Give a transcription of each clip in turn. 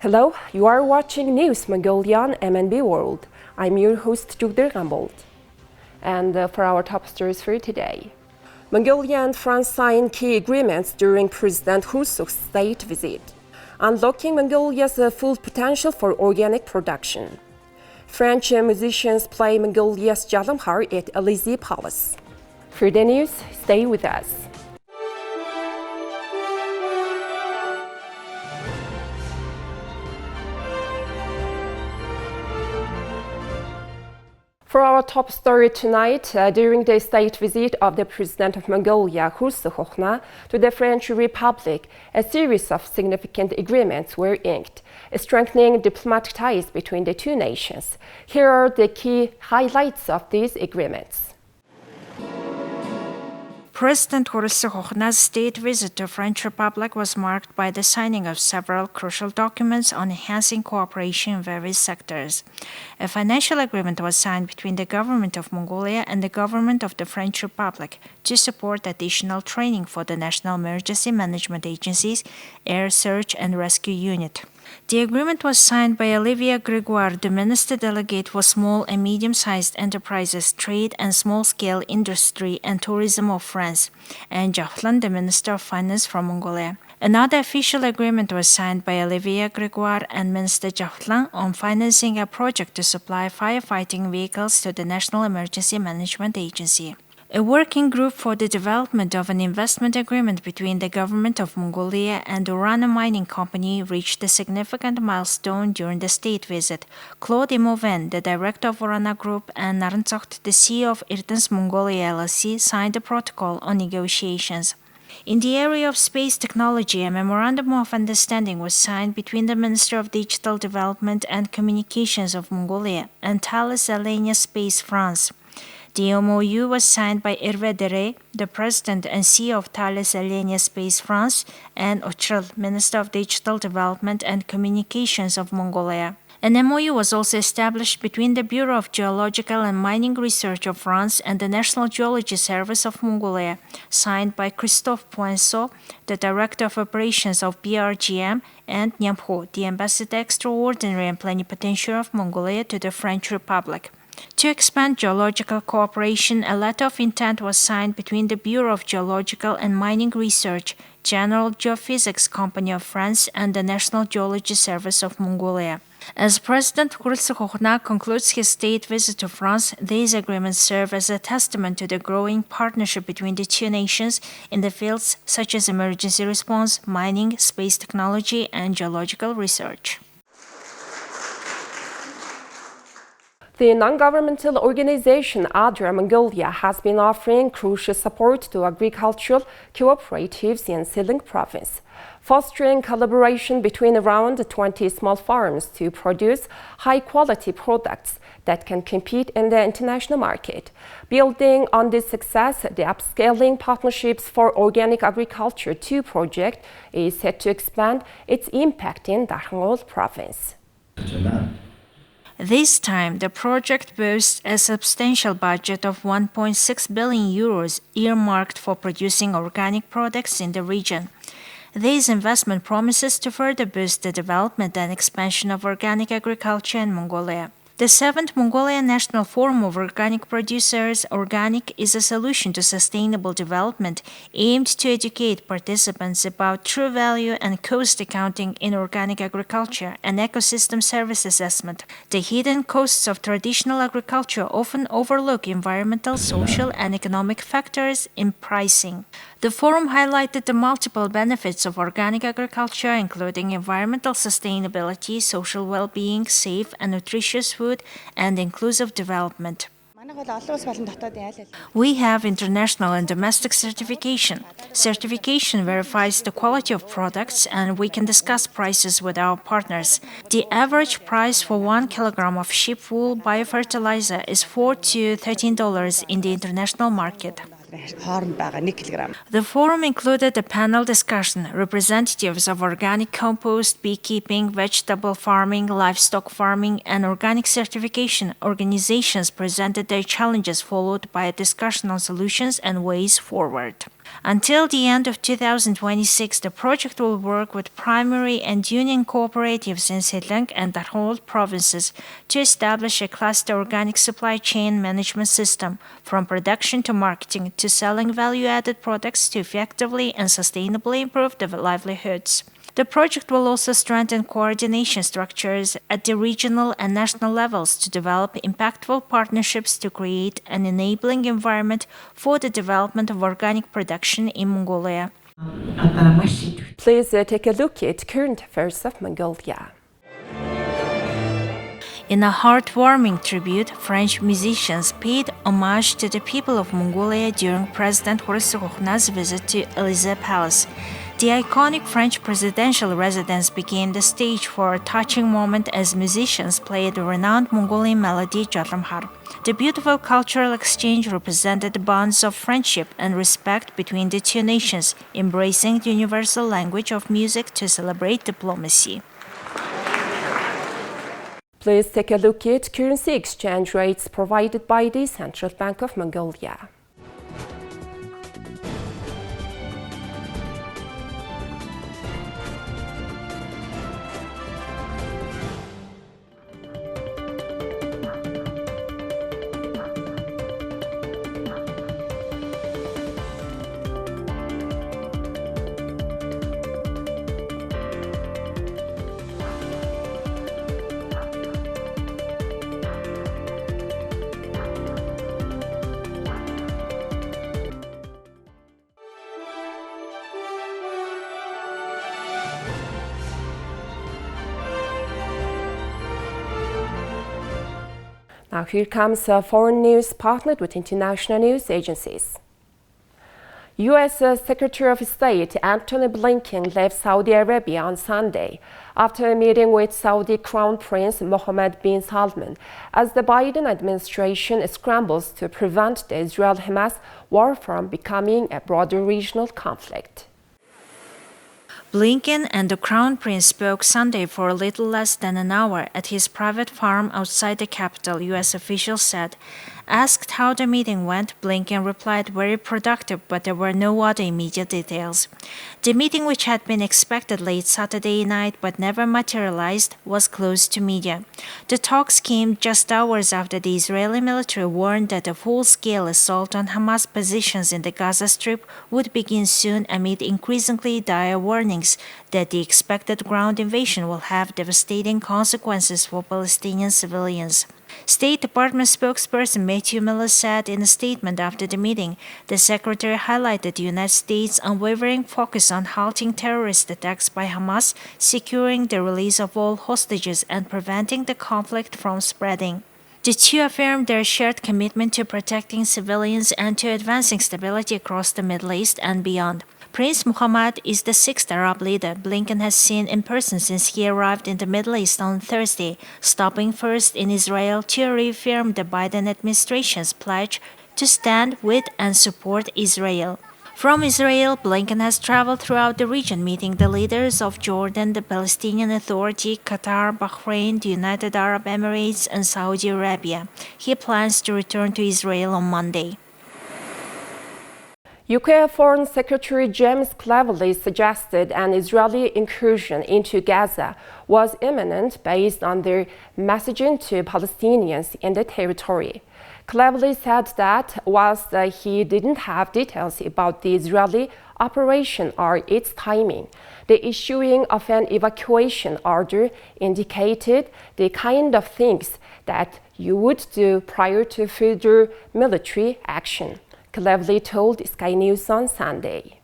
Hello, you are watching News Mongolian MNB World. I'm your host, Jugder Gambold. And for our top stories for today. Mongolia and France signed key agreements during President U.Khurelsukh's state visit, unlocking Mongolia's full potential for organic production. French musicians play Mongolia's Jalam Khar at Élysée Palace. For the news, stay with us. For our top story tonight, during the state visit of the President of Mongolia, Khurelsukh, to the French Republic, a series of significant agreements were inked, strengthening diplomatic ties between the two nations. Here are the key highlights of these agreements. President Ukhurelsuk's state visit to French Republic was marked by the signing of several crucial documents on enhancing cooperation in various sectors. A financial agreement was signed between the government of Mongolia and the government of the French Republic to support additional training for the National Emergency Management Agency's Air Search and Rescue Unit. The agreement was signed by Olivier Grégoire, the Minister Delegate for Small and Medium-Sized Enterprises, Trade and Small-Scale Industry and Tourism of France, and Jalam, the Minister of Finance from Mongolia. Another official agreement was signed by Olivier Grégoire and Minister Jalam on financing a project to supply firefighting vehicles to the National Emergency Management Agency. A working group for the development of an investment agreement between the government of Mongolia and Urana Mining Company reached a significant milestone during the state visit. Claude Imoven, the director of Urana Group, and Narantsokht, the CEO of Irtens Mongolia LLC, signed a protocol on negotiations. In the area of space technology, a memorandum of understanding was signed between the Minister of Digital Development and Communications of Mongolia and Thales Alenia Space France. The MOU was signed by Hervé Dere, the President and CEO of Thales Alenia Space France, and Ochrel, Minister of Digital Development and Communications of Mongolia. An MOU was also established between the Bureau of Geological and Mining Research of France and the National Geology Service of Mongolia, signed by Christophe Poinceau, the Director of Operations of BRGM, and Nyamho, the Ambassador Extraordinary and Plenipotentiary of Mongolia to the French Republic. To expand geological cooperation, a letter of intent was signed between the Bureau of Geological and Mining Research, General Geophysics Company of France, and the National Geology Service of Mongolia. As President Khurelsukh concludes his state visit to France, these agreements serve as a testament to the growing partnership between the two nations in the fields such as emergency response, mining, space technology, and geological research. The non-governmental organization ADRA Mongolia has been offering crucial support to agricultural cooperatives in Siling province, fostering collaboration between around 20 small farms to produce high-quality products that can compete in the international market. Building on this success, the Upscaling Partnerships for Organic Agriculture 2 project is set to expand its impact in Darkhangol province. This time, the project boasts a substantial budget of 1.6 billion euros earmarked for producing organic products in the region. This investment promises to further boost the development and expansion of organic agriculture in Mongolia. The 7th Mongolian National Forum of Organic Producers, Organic, is a solution to sustainable development aimed to educate participants about true value and cost accounting in organic agriculture and ecosystem service assessment. The hidden costs of traditional agriculture often overlook environmental, social, and economic factors in pricing. The forum highlighted the multiple benefits of organic agriculture, including environmental sustainability, social well-being, safe and nutritious food, and inclusive development. We have international and domestic certification. Certification verifies the quality of products, and we can discuss prices with our partners. The average price for 1 kilogram of sheep wool biofertilizer is $4 to $13 in the international market. The forum included a panel discussion. Representatives of organic compost, beekeeping, vegetable farming, livestock farming, and organic certification organizations presented their challenges, followed by a discussion on solutions and ways forward. Until the end of 2026, the project will work with primary and union cooperatives in Selang and Darhol provinces to establish a cluster organic supply chain management system, from production to marketing to selling value-added products to effectively and sustainably improve their livelihoods. The project will also strengthen coordination structures at the regional and national levels to develop impactful partnerships to create an enabling environment for the development of organic production in Mongolia. Please take a look at current affairs of Mongolia. In a heartwarming tribute, French musicians paid homage to the people of Mongolia during President U.Khurelsuk's visit to Élysée Palace. The iconic French presidential residence became the stage for a touching moment as musicians played the renowned Mongolian melody Jalam. The beautiful cultural exchange represented the bonds of friendship and respect between the two nations, embracing the universal language of music to celebrate diplomacy. Please take a look at currency exchange rates provided by the Central Bank of Mongolia. Now here comes foreign news partnered with international news agencies. U.S. Secretary of State Antony Blinken left Saudi Arabia on Sunday after a meeting with Saudi Crown Prince Mohammed bin Salman as the Biden administration scrambles to prevent the Israel-Hamas war from becoming a broader regional conflict. Blinken and the Crown Prince spoke Sunday for a little less than an hour at his private farm outside the capital, U.S. officials said. Asked how the meeting went, Blinken replied very productive, but there were no other immediate details. The meeting, which had been expected late Saturday night but never materialized, was closed to media. The talks came just hours after the Israeli military warned that a full-scale assault on Hamas positions in the Gaza Strip would begin soon amid increasingly dire warnings that the expected ground invasion will have devastating consequences for Palestinian civilians. State Department spokesperson Matthew Miller said in a statement after the meeting, the secretary highlighted the United States' unwavering focus on halting terrorist attacks by Hamas, securing the release of all hostages, and preventing the conflict from spreading. The two affirmed their shared commitment to protecting civilians and to advancing stability across the Middle East and beyond. Prince Mohammed is the sixth Arab leader Blinken has seen in person since he arrived in the Middle East on Thursday, stopping first in Israel to reaffirm the Biden administration's pledge to stand with and support Israel. From Israel, Blinken has traveled throughout the region, meeting the leaders of Jordan, the Palestinian Authority, Qatar, Bahrain, the United Arab Emirates, and Saudi Arabia. He plans to return to Israel on Monday. UK Foreign Secretary James Cleverly suggested an Israeli incursion into Gaza was imminent based on their messaging to Palestinians in the territory. Cleverly said that whilst he didn't have details about the Israeli operation or its timing, the issuing of an evacuation order indicated the kind of things that you would do prior to further military action. Cleverly told Sky News on Sunday.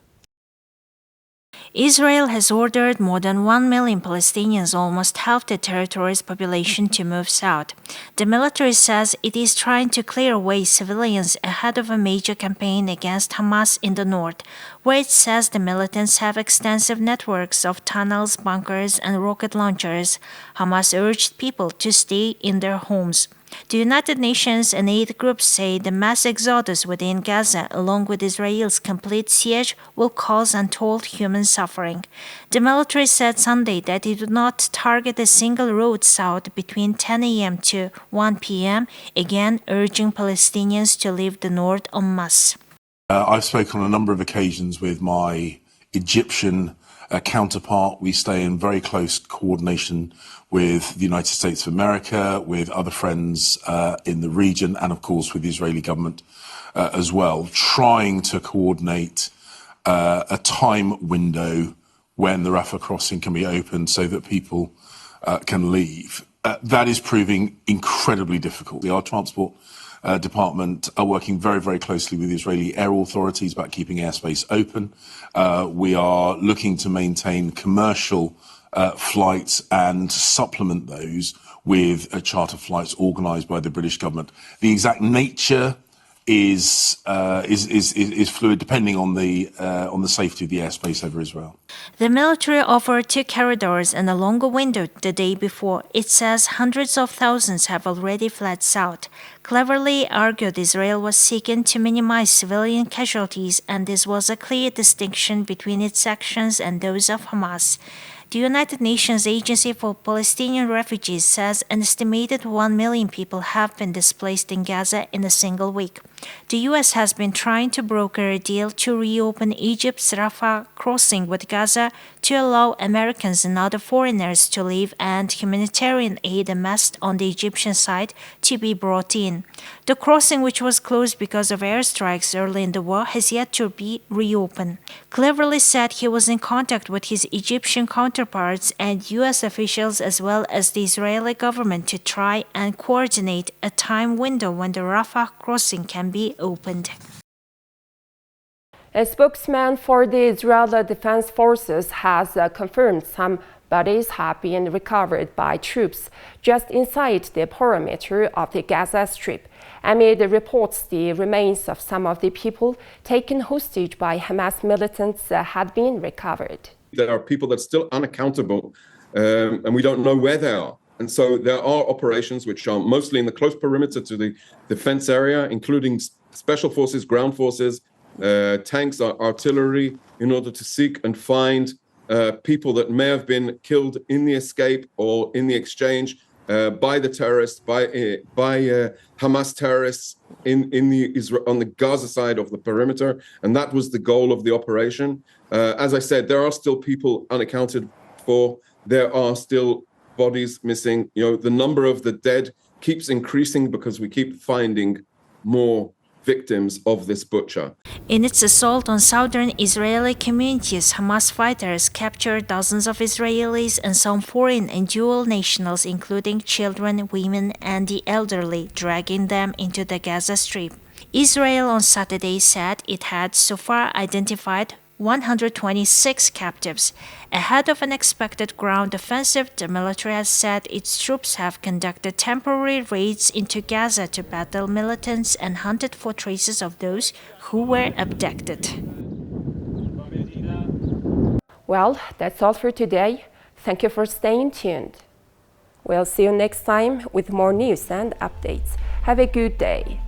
Israel has ordered more than 1 million Palestinians, almost half the territory's population, to move south. The military says it is trying to clear away civilians ahead of a major campaign against Hamas in the north, where it says the militants have extensive networks of tunnels, bunkers, and rocket launchers. Hamas urged people to stay in their homes. The United Nations and aid groups say the mass exodus within Gaza, along with Israel's complete siege, will cause untold human suffering. The military said Sunday that it would not target a single road south between 10 a.m. to 1 p.m., again urging Palestinians to leave the north en masse. I've spoken on a number of occasions with my Egyptian counterpart. We stay in very close coordination with the United States of America, with other friends in the region, and of course with the Israeli government as well, trying to coordinate a time window when the Rafah crossing can be opened so that people can leave. That is proving incredibly difficult. Our transport department are working very, very closely with the Israeli air authorities about keeping airspace open. We are looking to maintain commercial flights and supplement those with charter flights organised by the British government. The exact nature is fluid, depending on the safety of the airspace over Israel. The military offered 2 corridors and a longer window the day before. It says hundreds of thousands have already fled south. Cleverly argued Israel was seeking to minimize civilian casualties, and this was a clear distinction between its actions and those of Hamas. The United Nations Agency for Palestinian Refugees says an estimated 1 million people have been displaced in Gaza in a single week. The U.S. has been trying to broker a deal to reopen Egypt's Rafah crossing with Gaza to allow Americans and other foreigners to leave and humanitarian aid amassed on the Egyptian side to be brought in. The crossing, which was closed because of airstrikes early in the war, has yet to be reopened. Cleverly said he was in contact with his Egyptian counterparts and U.S. officials as well as the Israeli government to try and coordinate a time window when the Rafah crossing can be opened. A spokesman for the Israeli Defense Forces has confirmed some bodies have been recovered by troops just inside the perimeter of the Gaza Strip, amid reports the remains of some of the people taken hostage by Hamas militants had been recovered. There are people that are still unaccountable, and we don't know where they are. And so there are operations which are mostly in the close perimeter to the defense area, including special forces, ground forces, tanks, artillery, in order to seek and find people that may have been killed in the escape or in the exchange by the terrorists, by Hamas terrorists on the Gaza side of the perimeter. And that was the goal of the operation. As I said, there are still people unaccounted for. There are still bodies missing. The number of the dead keeps increasing because we keep finding more victims of this butcher. In its assault on southern Israeli communities, Hamas fighters captured dozens of Israelis and some foreign and dual nationals, including children, women, and the elderly, dragging them into the Gaza Strip. Israel on Saturday said it had so far identified 126 captives. Ahead of an expected ground offensive, the military has said its troops have conducted temporary raids into Gaza to battle militants and hunted for traces of those who were abducted. Well, that's all for today. Thank you for staying tuned. We'll see you next time with more news and updates. Have a good day.